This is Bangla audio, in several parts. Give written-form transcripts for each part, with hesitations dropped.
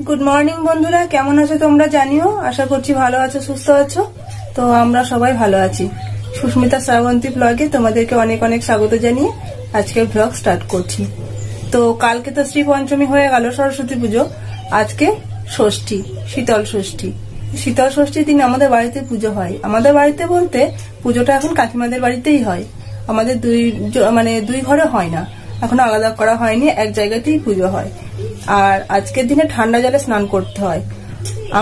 গুড মর্নিং বন্ধুরা, কেমন আছো তোমরা জানিও। আশা করছি ভালো আছো, সুস্থ আছো। তো আমরা সবাই ভালো আছি। সুস্মিতা শ্রাবন্তী ব্লগে তোমাদেরকে অনেক অনেক স্বাগত জানিয়ে আজকে ব্লগ স্টার্ট করছি। তো কালকে তো শ্রী পঞ্চমী হয়ে গেল, সরস্বতী পুজো। আজকে ষষ্ঠী, শীতল ষষ্ঠী। শীতল ষষ্ঠীর দিন আমাদের বাড়িতে পুজো হয়। আমাদের বাড়িতে বলতে পুজোটা এখন কাকিমাদের বাড়িতেই হয়। আমাদের দুই ঘরে হয় না, এখন আলাদা করা হয়নি, এক জায়গাতেই পুজো হয়। আর আজকের দিনে ঠান্ডা জলে স্নান করতে হয়।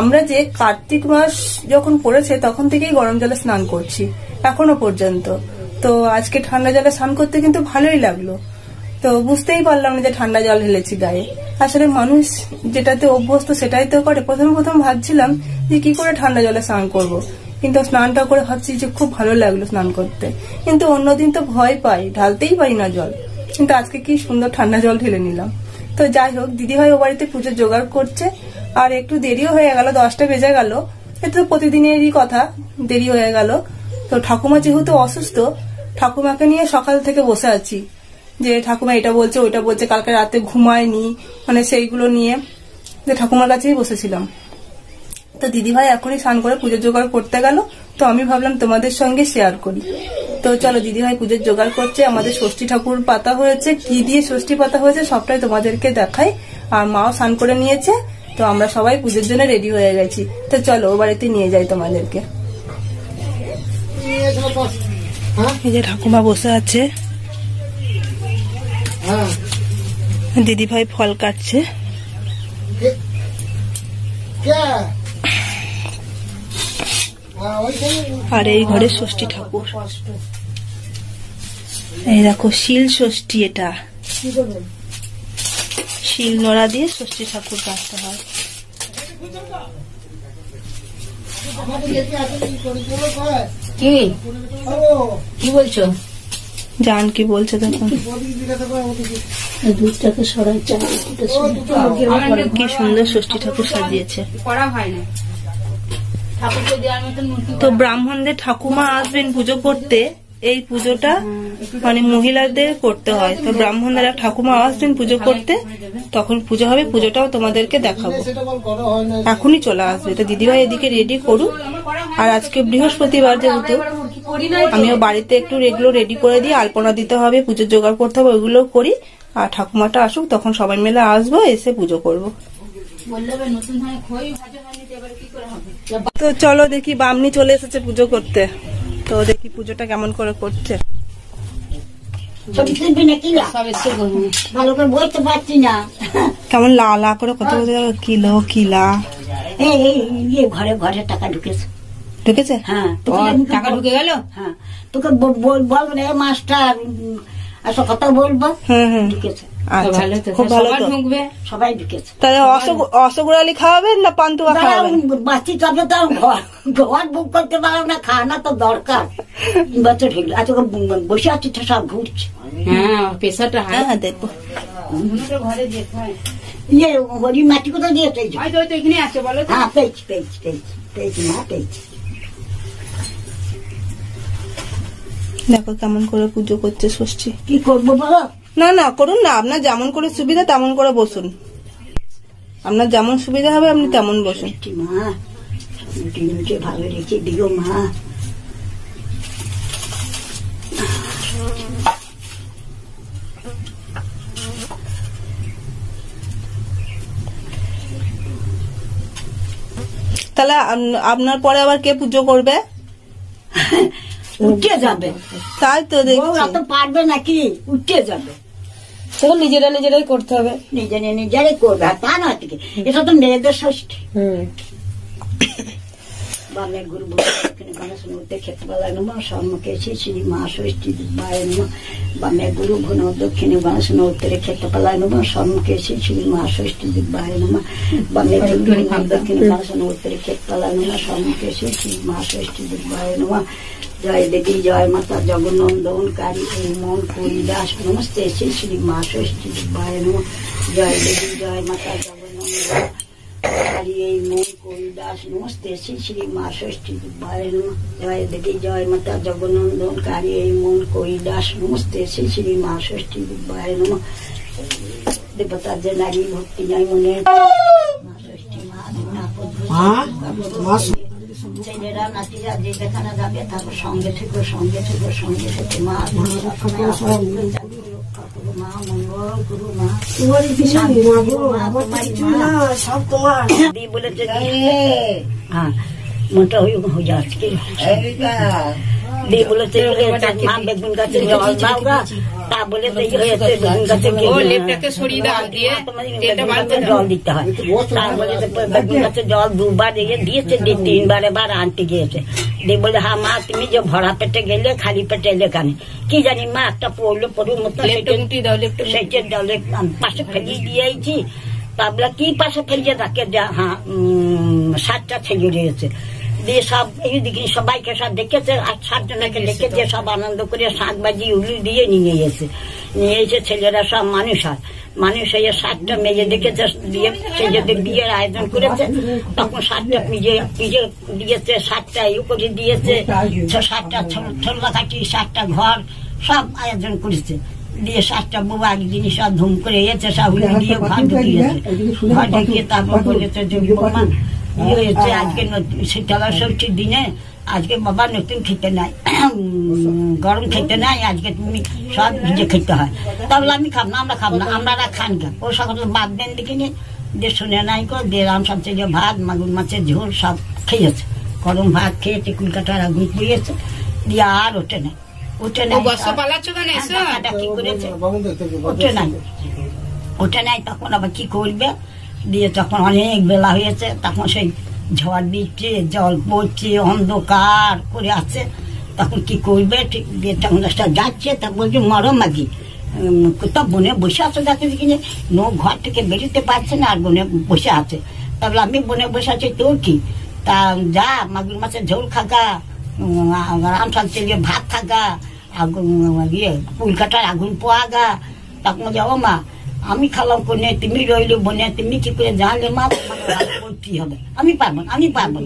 আমরা যে কার্তিক মাস যখন পড়েছে তখন থেকেই গরম জলে স্নান করছি এখনো পর্যন্ত। তো আজকে ঠান্ডা জলে স্নান করতে কিন্তু ভালোই লাগলো। তো বুঝতেই পারলাম না যে ঠান্ডা জল ঢেলেছি গায়ে। আসলে মানুষ যেটাতে অভ্যস্ত সেটাই তো করে। প্রথম ভাবছিলাম যে কি করে ঠান্ডা জলে স্নান করব, কিন্তু স্নানটা করে ভাবছি যে খুব ভালো লাগলো স্নান করতে। কিন্তু অন্যদিন তো ভয় পাই, ঢালতেই পারি না জল, কিন্তু আজকে কি সুন্দর ঠান্ডা জল ঢেলে নিলাম। তো যাই হোক, দিদিভাই ও বাড়িতে পুজোর জোগাড় করছে। আর একটু দেরিও হয়ে গেল, 10টা বেজে গেল। এটা তো প্রতিদিনেরই কথা, দেরি হয়ে গেল। তো ঠাকুমা যেহেতু অসুস্থ, ঠাকুমাকে নিয়ে সকাল থেকে বসে আছি যে ঠাকুমা এটা বলছে ওইটা বলছে, কালকে রাতে ঘুমায়নি, সেইগুলো নিয়ে যে ঠাকুমার কাছেই বসেছিলাম। তো দিদিভাই এখনই স্নান করে পুজোর জোগাড় করতে গেল। তো আমি ভাবলাম তোমাদের সঙ্গে শেয়ার করি। তো চলো, দিদিভাই পুজোর জোগাড় করছে। আমাদের ষষ্ঠী ঠাকুর পাতা হয়েছে, কি দিয়ে ষষ্ঠী পাতা হয়েছে সবটাই তোমাদেরকে দেখাই। আর মাও স্নান করে নিয়েছে। তো আমরা সবাই পুজোর জন্য রেডি হয়ে গেছি। তো চলো ও বাড়িতে নিয়ে যাই তোমাদেরকে। এই যে ঠাকুমা বসে আছে, দিদিভাই ফল কাটছে। আর এই ঘরে ষষ্ঠী ঠাকুর। এই দেখো শিল ষষ্ঠী, এটা শিল নোড়া দিয়ে ষষ্ঠী ঠাকুর কাটতে হয়। কি বলছো? জান কি বলছে দেখুন, দুধটাকে সরাই, কি সুন্দর ষষ্ঠী ঠাকুর সাজিয়েছে। তো ব্রাহ্মণদের ঠাকুমা আসবেন পুজো করতে। এই পুজোটা মহিলাদের করতে হয়। তো ব্রাহ্মণরা ঠাকুমা আসবেন পুজো করতে, তখন পুজো হবে। পুজোটাও তোমাদেরকে দেখাবো, এখনই চলে আসবে। তো দিদিভাই এদিকে রেডি করুক। আর আজকে বৃহস্পতিবার যেহেতু, আমিও বাড়িতে একটু এগুলো রেডি করে দিই। আলপনা দিতে হবে, পুজোর জোগাড় করতে হবে, ওইগুলো করি। আর ঠাকুমাটা আসুক, তখন সবাই মিলে আসবো, এসে পুজো করবো। তো চলো দেখি, বামনি চলে এসেছে পুজো করতে। তো দেখি পুজোটা কেমন করে করছে। ভালো করে বলতে পারছি না, কেমন লা করে কত কিলো কিলা। ঘরে ঘরে টাকা ঢুকেছে। হ্যাঁ, টাকা ঢুকে গেল। হ্যাঁ, তোকে বলবো না মাস্টার, আসো কথা বলবো। ঢুকেছে, খুব ভালো ঢুকবে, সবাই ঢুকেছে। তাহলে অসগুড়ালি খাওয়াবেন না পান্তুয়া খাওয়াবেন? বাচ্চি তবে তো ঘর বুক করতে পারো না, খাওয়ানো তো দরকার। বছর ঢুকলো, আজ বসে আছি তো সব ঘুরছে। হ্যাঁ, পেশাটা দেখবো। ঘরে দেখায় হরি মাটি কোথাও দিয়েছে? এখানে আছে বলো। হ্যাঁ, পেয়েছি পেয়েছি পেয়েছি পেয়েছি না পেয়েছি। দেখো কেমন করে পুজো করছে ষষ্ঠী। কি করবো বলো? না করুন না, আপনার যেমন করে সুবিধা তেমন করে বসুন। আপনার যেমন সুবিধা হবে আপনি তেমন বসুন। মা ভালো রেখে দিও মা। তাহলে আপনার পরে আবার কে পুজো করবে? উঠে যাবে। তাই তো দেখছি, পারবে নাকি? উঠে যাবে। সেগুলো নিজেরাই করতে হবে, নিজেরাই করবে। আর তা না, এটা তো মেয়েদের ষষ্ঠী। বামের গুরু গণেশ মুহূর্তে ক্ষেত্রপালায় নমঃ, সম্মুখে শ্রী মা ষষ্ঠী দিব্যায় নমঃ। বামের গুরু ঘন দক্ষিণে গণেশ মুহূর্তে ক্ষেত্রপালায় নমঃ, সম্মুখে শ্রী মা ষষ্ঠী দিব্যায় নমঃ। বামের গুরু ঘন দক্ষিণে গণেশ মুহূর্তে ক্ষেত্রপালায় নমঃ, সম্মুখে শ্রী মা ষষ্ঠী দিব্যায় নমঃ। জয় দেবী জয় মাতা জগন্নন্দনকারী এই মন কৈলাস নমস্তে শ্রী মা ষষ্ঠী দিব্যায় নমঃ। জয় দেবী জয় মাতা জগন্নন্দনকারী এই মন কৈলাস নমস্তে শ্রী মা ষষ্ঠী দিব্যায় নমঃ। জয় দেবী জয় মাতা জগন্নন্দনকারী এই মন কৈলাস নমস্তে শ্রী মা ষষ্ঠী দিব্যায় নমঃ। দেবতার যে নারী ভক্তি নাই মনে ছেলেরা নাতিরা যে যেখানে যাবে তারপর সঙ্গে থেকে মা মা মঙ্গল গুরু মা সব তোমার দিয়ে বলেছে হ্যাঁ মনটা হয়ে যাচ্ছে দিয়ে বলেছে মা বেগুন গাছে জল দাও গা তা বলে বেগুন গাছে জল দিতে হয় তা বলে বেগুন গাছে জল 2 বার দিয়েছে 3 বার এবার আনতে গিয়েছে দিয়ে বলে হ্যাঁ মা তুমি যে ভরা পেটে গেলে খালি পেটে এলে কেন কি জানি মা একটা পড়ুর মতো সেইটা জলে পাশে ফেলিয়ে দিয়েছি তা বলে কি পাশে ফেলিয়ে থাকে হ্যাঁ 7টা ছেলে রয়েছে দিয়ে সব এইদিকে সবাইকে সব দেখেছে আর 7 জনকে দেখেছে সব আনন্দ করে শাঁখ বাজি উলি দিয়ে নিয়ে এসে ছেলেরা সব মানুষ হয়ে 7টা মেয়ে দেখেছে দিয়ে ছেলেদের বিয়ের আয়োজন করেছে তখন 7টা পিজে দিয়েছে 7টা করে দিয়েছে 7টা ছোলা কাটি 7টা ঘর সব আয়োজন করেছে দিয়ে 7টা বউ একদিন সব ধুম করে এসেছে সব উলি দিয়ে ঘর ঢুকিয়ে তারপর বলেছে যে হয়েছে আজকে শীতলা ষষ্ঠীর দিনে আজকে বাবা নতুন খেতে নাই গরম খেতে নাই আজকে তুমি সব ভিজে খেতে হয় তাহলে আমি খাব না আমরা খাব না আপনারা খান কেন ও সকলে বাদ দেন দেখে নিয়ে দিয়ে শুনে নাই কর দিয়ে রাম সবচেয়ে ভাত মাগুর মাছের ঝোল সব খেয়েছে গরম ভাত খেয়ে টেকুল কাটার আগুন পুড়িয়েছে দিয়ে আর ওঠে নাই কি করেছে ওঠে নাই তখন আবার কি করবে দিয়ে তখন অনেক বেলা হয়েছে তখন সেই ঝড় দিচ্ছে জল পড়ছে অন্ধকার করে আছে তখন কি করবে ঠিক দিয়ে তখন যাচ্ছে তা বলছে মরো মাগি কোথাও বনে বসে আছে যাচ্ছে কিনে ঘর থেকে বেরোতে পারছে না আর বনে বসে আছে তাহলে আমি বনে বসে আছি তোর কি তা যা মাগুর মাছের ঝোল খাগা রামসাল চেলিয়ে ভাত খাগা আগুন ইয়ে কুলকাটার আগুন পোয়া গা তখন যাও মা আমি খালাম কোনে তুমি রইলে বনে তুমি কি করে জানলে মা করতেই হবে আমি পারবো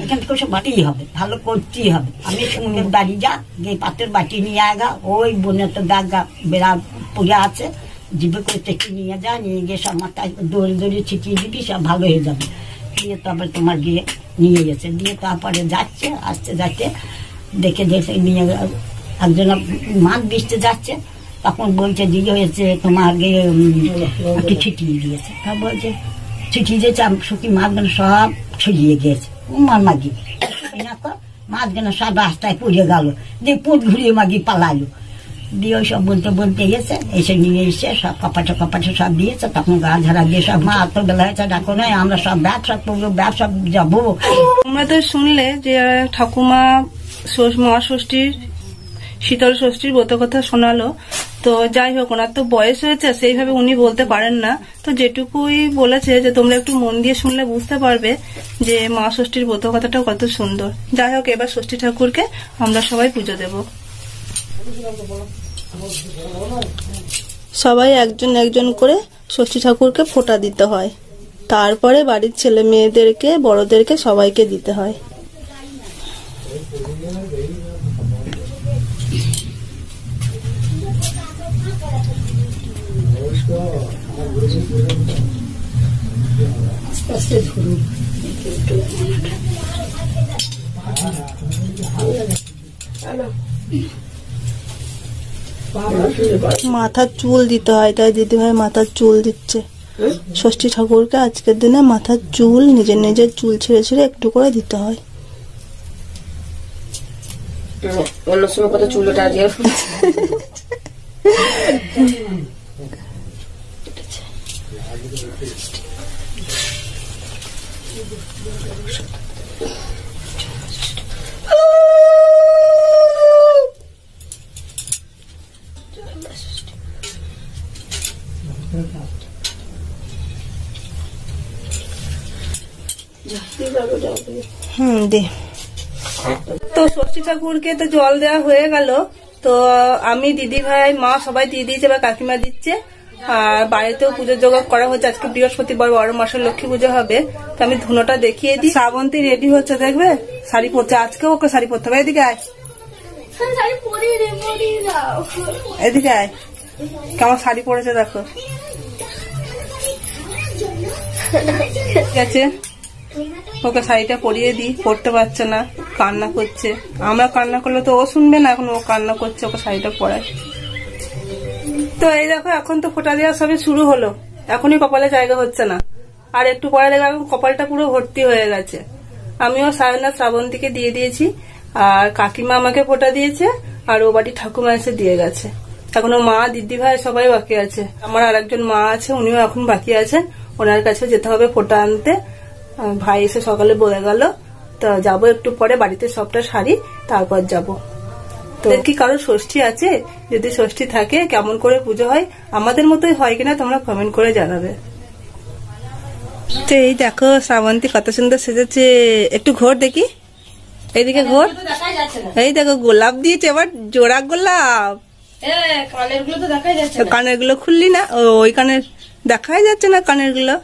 এখান থেকে সব বাড়তেই হবে ভালো করতেই হবে আমি সঙ্গে দাঁড়িয়ে যা গিয়ে পাতের বাটি নিয়ে আগা ওই বনে তো দাগা বেড়া পূজা আছে জিভে করে টেকে নিয়ে যা নিয়ে গিয়ে সব মাথায় দড়ি ছিটিয়ে দিবি সব ভালো হয়ে যাবে দিয়ে তারপরে তোমার গিয়ে নিয়ে গেছে দিয়ে তারপরে যাচ্ছে যাচ্ছে দেখে নিয়ে একজন মাছ বেচতে যাচ্ছে তখন বলছে দিদি হয়েছে তোমার একটু ছিটিয়ে দিয়েছে তা বলছে ছিটিয়ে দিয়েছে শুকি মাছগুলো সব ছড়িয়ে গিয়েছে মাগি মাছগুলো সব রাস্তায় পুড়ে গেল দিয়ে পুট ঘুরিয়ে মাগি পালালো দিয়ে ওই সব বলতে এসে নিয়ে এসে সব কপাটে সব দিয়েছে তখন গা ঝাড়া দিয়ে সব মা এত বেলা হয়েছে ডাকো নাই আমরা সব ব্যবসা করবো ব্যবসা যাবো। তোমরা তো শুনলে যে ঠাকুমা মহাষষ্ঠীর শীতল ষষ্ঠীর ব্রত কথা শোনালো তো যাই হোক ওনার তো বয়স হয়েছে সেইভাবে উনি বলতে পারেন না তো যেটুকুই বলেছে যে তোমরা একটু মন দিয়ে শুনলে বুঝতে পারবে যে মা ষষ্ঠীর ব্রত কথাটা কত সুন্দর। যাই হোক এবার ষষ্ঠী ঠাকুরকে আমরা সবাই পুজো দেব। সবাই একজন করে ষষ্ঠী ঠাকুরকে ফোঁটা দিতে হয় তারপরে বাড়ির ছেলে মেয়েদেরকে বড়দেরকে সবাইকে দিতে হয়। মাথার চুল দিতে হয় তাই দিদিভাই মাথার চুল দিচ্ছে ষষ্ঠী ঠাকুরকে আজকের দিনে মাথার চুল নিজের চুল ছেড়ে একটু করে দিতে হয়। অন্য সময় কত চুলটা দিয়ে দে তো ষষ্ঠী ঠাকুরকে তো জল দেওয়া হয়ে গেল তো আমি দিদি ভাই মা সবাই দিয়ে দিয়েছে এবার কাকিমা দিচ্ছে আর বাড়িতেও পুজোর জোগাড় করা হচ্ছে আজকে বৃহস্পতিবার 12 মাসের লক্ষ্মী পুজো হবে তো আমি ধুনোটা দেখিয়ে দিই। শ্রাবন্তী রেডি হচ্ছে দেখবে শাড়ি পরছে আজকে ওকে শাড়ি পরতে হবে এদিকে আয় এদিকে আয় কেমন শাড়ি পরেছে দেখো ঠিক আছে ওকে শাড়িটা পরিয়ে দিই, পরতে পারছে না, কান্না করছে। আমরা কান্না করলে তো ও শুনবে না, এখন ও কান্না করছে, ওকে শাড়িটা পরায়। তো এই দেখো এখন তো ফোঁটা দেওয়া সবই শুরু হলো, এখনই কপালে জায়গা হচ্ছে না, আর একটু পরে দেখো এখন কপালটা পুরো ভর্তি হয়ে গেছে। আমিও সায়না শ্রাবন্তীকে দিয়ে দিয়েছি, আর কাকিমা আমাকে ফোঁটা দিয়েছে, আর ও বাড়ি ঠাকুমা এসে দিয়ে গেছে। এখনো মা, দিদি ভাই সবাই বাকি আছে। আমার আরেকজন মা আছে, উনিও এখন বাকি আছেন, ওনার কাছে যেতে হবে ফোঁটা আনতে। ভাই এসে সকালে বলে গেল, তো যাবো একটু পরে, বাড়িতে সবটা সারি তারপর যাব। তো কি কারো ষষ্ঠী আছে? যদি ষষ্ঠী থাকে কেমন করে পুজো হয়, আমাদের মতোই হয় কিনা তোমরা কমেন্ট করে জানাবে। তো এই দেখো শ্রাবন্তী কত সুন্দর সেজেছে, একটু ঘোর দেখি, এইদিকে ঘোর। এই দেখো গোলাপ দিয়েছে, এবার জোড়া গোলাপ। কানের গুলো খুললি না? ওই কানের দেখাই যাচ্ছে না কানের গুলো।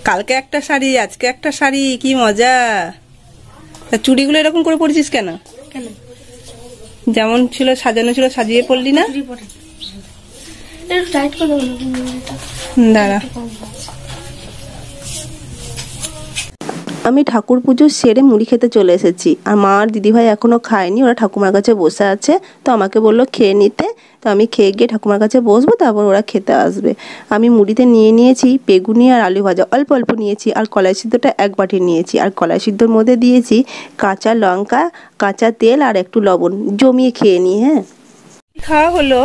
কালকে একটা শাড়ি, আজকে একটা শাড়ি, কি মজা। চুড়িগুলো এরকম করে পড়েছিস কেন? যেমন ছিল সাজানো ছিল সাজিয়ে পড়লি না? দাঁড়া, আমি ঠাকুর পুজো সেরে মুড়ি খেতে চলে এসেছি, আর মা আর দিদিভাই এখনো খায়নি, ওরা ঠাকুমার কাছে বসে আছে। তো আমাকে বললো খেয়ে নিতে, তো আমি খেয়ে গিয়ে ঠাকুমার কাছে বসবো, তারপর ওরা খেতে আসবে। আমি মুড়িতে নিয়েছি বেগুনি আর আলু ভাজা, অল্প অল্প নিয়েছি, আর কলাই সিদ্ধটা এক বাটি নিয়েছি, আর কলাই সিদ্ধর মধ্যে দিয়েছি কাঁচা লঙ্কা, কাঁচা তেল আর একটু লবণ, জমিয়ে খেয়ে নিই। হ্যাঁ, খাওয়া হলো।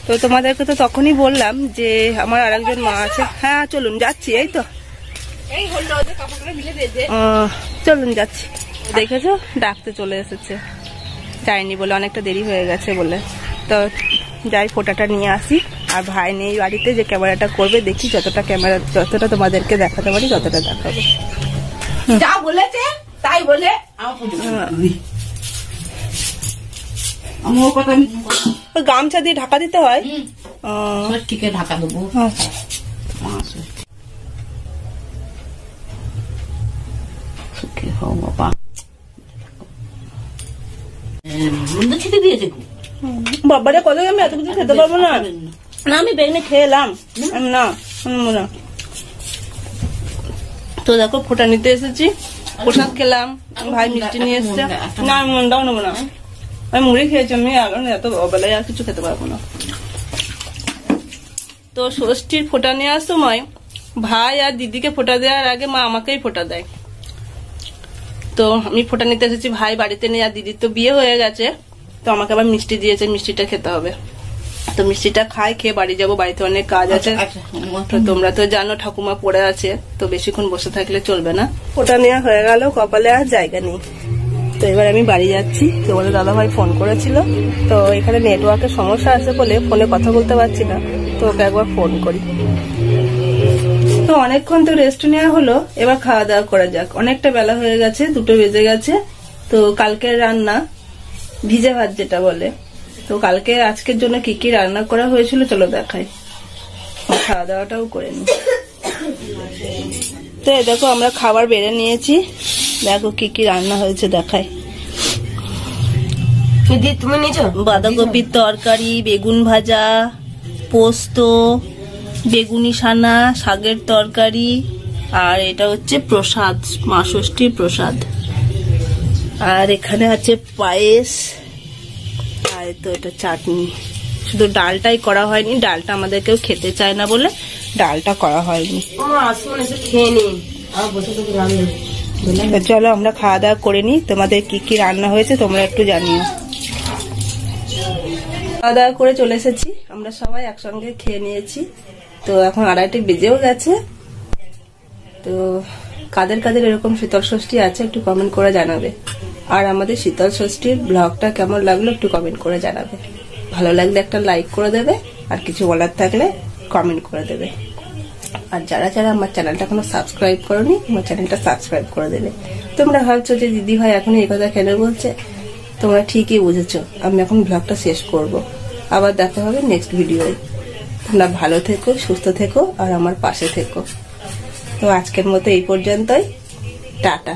তো তোমাদেরকে তো তখনই বললাম যে আমার আরেকজন মা আছে। হ্যাঁ চলুন যাচ্ছি, এই তো চলুন যাচ্ছি। দেখেছো ডাকতে চলে এসেছে, যায়নি বলে, অনেকটা দেরি হয়ে গেছে বলে। তো যাই ফোঁটাটা নিয়ে আসি, আর ভাই নেই বাড়িতে, যে ক্যামেরাটা করবে, দেখি যতটা তোমাদেরকে দেখাতে পারি ততটা দেখাবো। যা বলেছে তাই বলে গামছা দিয়ে ঢাকা দিতে হয়। ঢাকা দেবো। বাবারে কত, আমি এত কিছু খেতে পারবো না। না আমি বেগনে খেয়ে এলাম না। তো দেখো ফোঁটা নিতে এসেছি, প্রসাদ খেলাম, ভাই মিষ্টি নিয়ে এসছে। না আমি মনটাও নেবো না, আমি মুড়ি খেয়েছি, আমি এত বেলায় আর কিছু খেতে পারবো না। তো ষষ্ঠীর ফোঁটা নেওয়ার সময় ভাই আর দিদিকে ফোঁটা দেওয়ার আগে মা আমাকেই ফোঁটা দেয়। তো আমি ফোঁটা নিতে এসেছি, ভাই বাড়িতে নেই, আর দিদির তো বিয়ে হয়ে গেছে, তো আমাকে আবার মিষ্টি দিয়েছে, মিষ্টিটা খেতে হবে। তো মিষ্টিটা খাই, খেয়ে বাড়ি যাবো, বাড়িতে অনেক কাজ আছে। তো তোমরা তো জানো ঠাকুমা পড়ে আছে, তো বেশিক্ষণ বসে থাকলে চলবে না। ফোঁটা নেওয়া হয়ে গেল, কপালে আর জায়গা নেই। তো এবার আমি বাড়ি যাচ্ছি। তো বলে দাদা ভাই ফোন করেছিল, তো এখানে নেটওয়ার্কের সমস্যা আছে বলে ফোনে কথা বলতে পারছি না, তো ওকে একবার ফোন করি। তো অনেকক্ষণ তো রেস্ট নেওয়া হলো, এবার খাওয়া দাওয়া করা যাক। অনেকটা বেলা হয়ে গেছে, 2টো বেজে গেছে। তো কালকের রান্না ভিজে ভাত যেটা বলে, তো কালকে আজকের জন্য কি কি রান্না করা হয়েছিল চলো দেখাই, খাওয়া দাওয়াটাও করে নি। তো দেখো আমরা খাবার বেড়ে নিয়েছি, দেখো কি কি রান্না হয়েছে দেখাই। তুমি নিয়েছো বাঁধাকপির তরকারি, বেগুন ভাজা, পোস্ত, বেগুনি সানা, শাকের তরকারি, আর এটা হচ্ছে প্রসাদ, মা ষষ্ঠীর প্রসাদ। আর এখানে আছে পায়েস, আর তো এটা চাটনি। শুধু ডালটাই করা হয়নি, ডালটা আমাদের কেউ খেতে চায় না বলে ডালটা করা হয়নি। খেয়ে নিন, চলো আমরা খাওয়া দাওয়া করে নিই, তোমাদের কি কি রান্না হয়েছে তোমরা একটু জানিও। খাওয়া দাওয়া করে চলে এসেছি, আমরা সবাই একসঙ্গে খেয়ে নিয়েছি। তো এখন 2:30 বেজেও গেছে। তো কাদের কাদের এরকম শীতল ষষ্ঠী আছে একটু কমেন্ট করে জানাবে, আর আমাদের শীতল ষষ্ঠীর ব্লগটা কেমন লাগলো একটু কমেন্ট করে জানাবে। ভালো লাগলে একটা লাইক করে দেবে, আর কিছু বলার থাকলে কমেন্ট করে দেবে। আর যারা যারা আমার চ্যানেলটা এখনো সাবস্ক্রাইব করোনি, আমার চ্যানেলটা সাবস্ক্রাইব করে দেবে। তোমরা ভাবছো যে দিদি ভাই এখন এই কথা কেন বলছে, তোমরা ঠিকই বুঝেছো। আমি এখন ব্লগটা শেষ করব, আবার দেখা হবে নেক্সট ভিডিওয়। তোমরা ভালো থেকো, সুস্থ থেকো, আর আমার পাশে থেকো। তো আজকের মতো এই পর্যন্তই, টাটা।